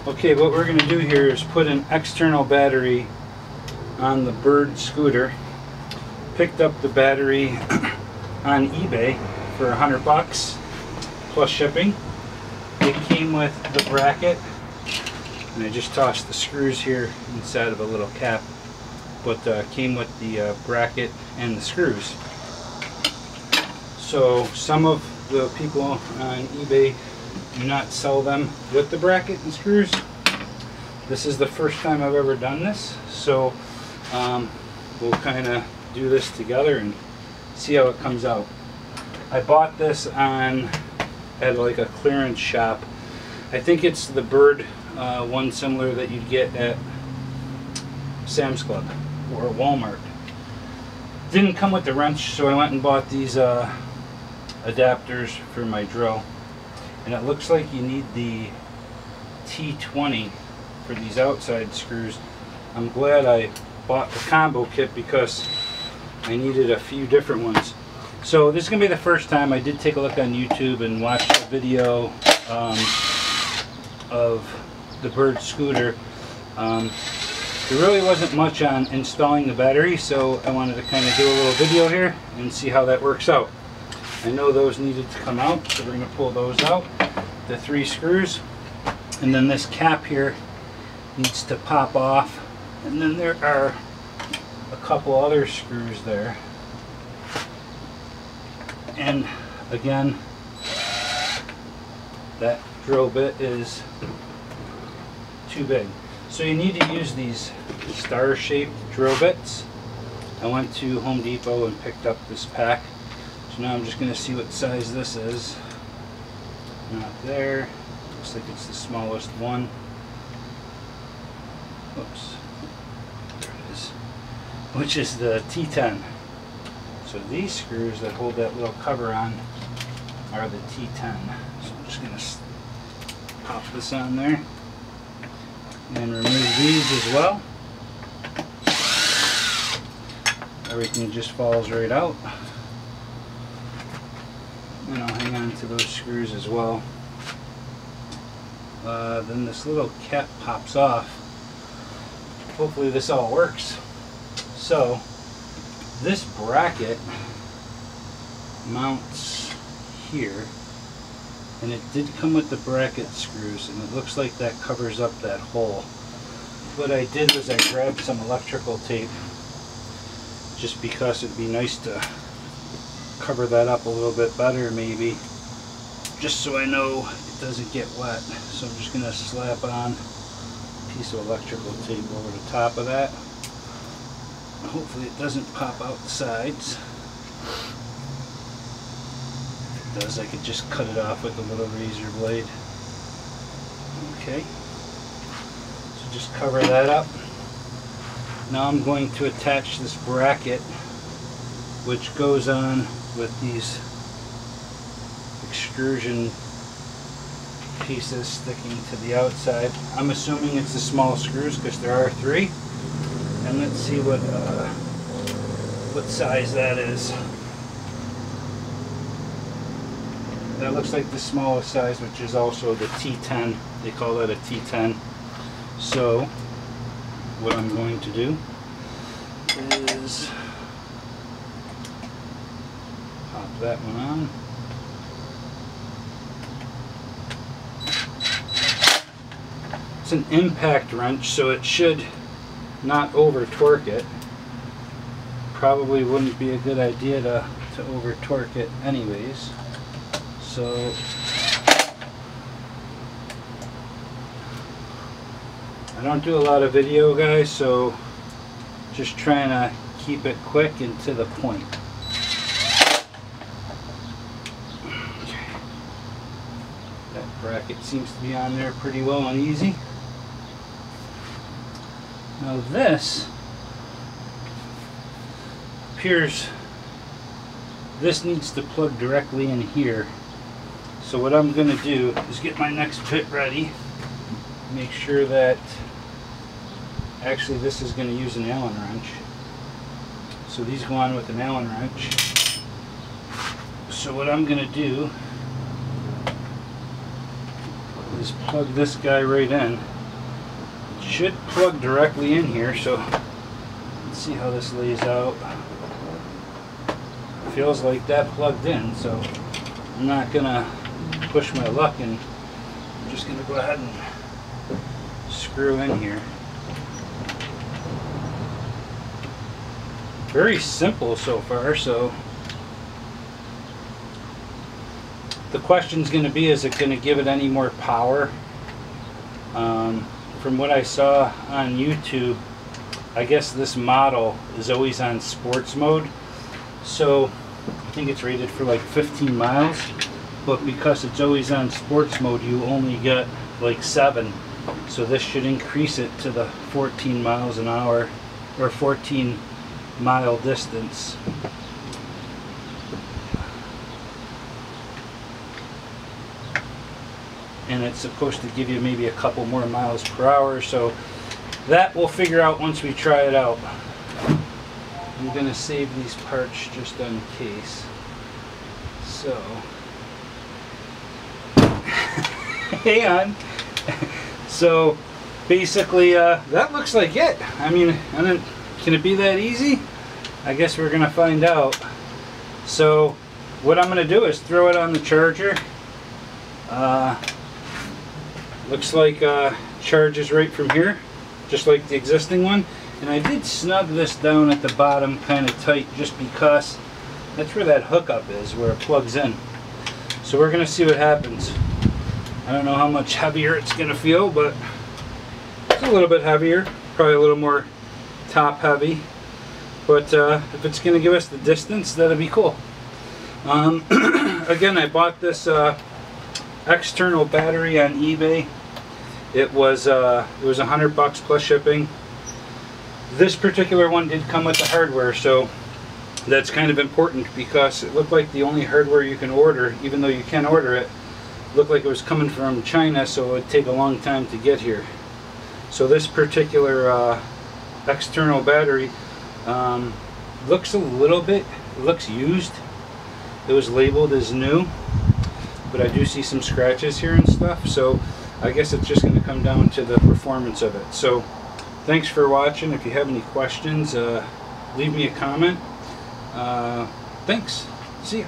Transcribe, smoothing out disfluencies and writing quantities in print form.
Okay, what we're going to do here is put an external battery on the Bird scooter. Picked up the battery on eBay for $100 plus shipping. It came with the bracket, and I just tossed the screws here inside of a little cap, but came with the bracket and the screws. So some of the people on eBay do not sell them with the bracket and screws. This is the first time I've ever done this, so we'll kind of do this together and see how it comes out. I bought this at like a clearance shop. I think it's the Bird one similar that you'd get at Sam's Club or Walmart. Didn't come with the wrench, so I went and bought these adapters for my drill, and it looks like you need the T20 for these outside screws. I'm glad I bought the combo kit because I needed a few different ones. So this is going to be the first time. I did take a look on YouTube and watched a video of the Bird scooter. There really wasn't much on installing the battery, so I wanted to kind of do a little video here and see how that works out. I know those needed to come out, so we're going to pull those out. The 3 screws, and then this cap here needs to pop off, and then there are a couple other screws there. And again, that drill bit is too big. So you need to use these star-shaped drill bits. I went to Home Depot and picked up this pack. So now I'm just going to see what size this is. Not there. Looks like it's the smallest one. Oops. There it is. Which is the T10. So these screws that hold that little cover on are the T10. So I'm just going to pop this on there and remove these as well. Everything just falls right out. And I'll hang on to those screws as well. Then this little cap pops off. Hopefully this all works. So this bracket mounts here, and it did come with the bracket screws, and it looks like that covers up that hole. What I did was I grabbed some electrical tape just because it'd be nice to cover that up a little bit better, maybe, just so I know it doesn't get wet. So I'm just going to slap on a piece of electrical tape over the top of that. Hopefully it doesn't pop out the sides. If it does, I could just cut it off with a little razor blade. Okay, so just cover that up. Now I'm going to attach this bracket, which goes on with these extrusion pieces sticking to the outside. I'm assuming it's the small screws because there are 3. And let's see what size that is. That looks like the smallest size, which is also the T10. They call that a T10. So what I'm going to do is pop that one on. It's an impact wrench, so it should not over torque it. Probably wouldn't be a good idea to over torque it anyways. So I don't do a lot of video, guys, so just trying to keep it quick and to the point. Okay. That bracket seems to be on there pretty well and easy. Now this appears, this needs to plug directly in here. So what I'm going to do is get my next bit ready. Make sure that, actually this is going to use an Allen wrench. So these go on with an Allen wrench. So what I'm going to do is plug this guy right in. should plug directly in here, so let's see how this lays out. Feels like that plugged in, so I'm not gonna push my luck and I'm just gonna go ahead and screw in here. Very simple so far. So the question's going to be, is it going to give it any more power? From what I saw on YouTube, I guess this model is always on sports mode, so I think it's rated for like 15 miles, but because it's always on sports mode, you only get like 7, so this should increase it to the 14 miles an hour or 14 mile distance. And it's supposed to give you maybe a couple more miles per hour, so that we'll figure out once we try it out. I'm gonna save these parts just in case. So hang on. So basically that looks like it. I mean, can it be that easy? I guess we're gonna find out. So what I'm gonna do is throw it on the charger. Looks like charges right from here, just like the existing one. And I did snug this down at the bottom kind of tight, just because that's where that hookup is, where it plugs in. So we're gonna see what happens. I don't know how much heavier it's gonna feel, but it's a little bit heavier, probably a little more top heavy. But if it's gonna give us the distance, that'll be cool. Again, I bought this external battery on eBay. It was $100 plus shipping. This particular one did come with the hardware, so that's kind of important, because it looked like the only hardware you can order, even though you can order it, looked like it was coming from China, so it would take a long time to get here. So this particular external battery looks a little bit, looks used. It was labeled as new, but I do see some scratches here and stuff, so I guess it's just going to come down to the performance of it. So thanks for watching. If you have any questions, leave me a comment. Thanks. See ya.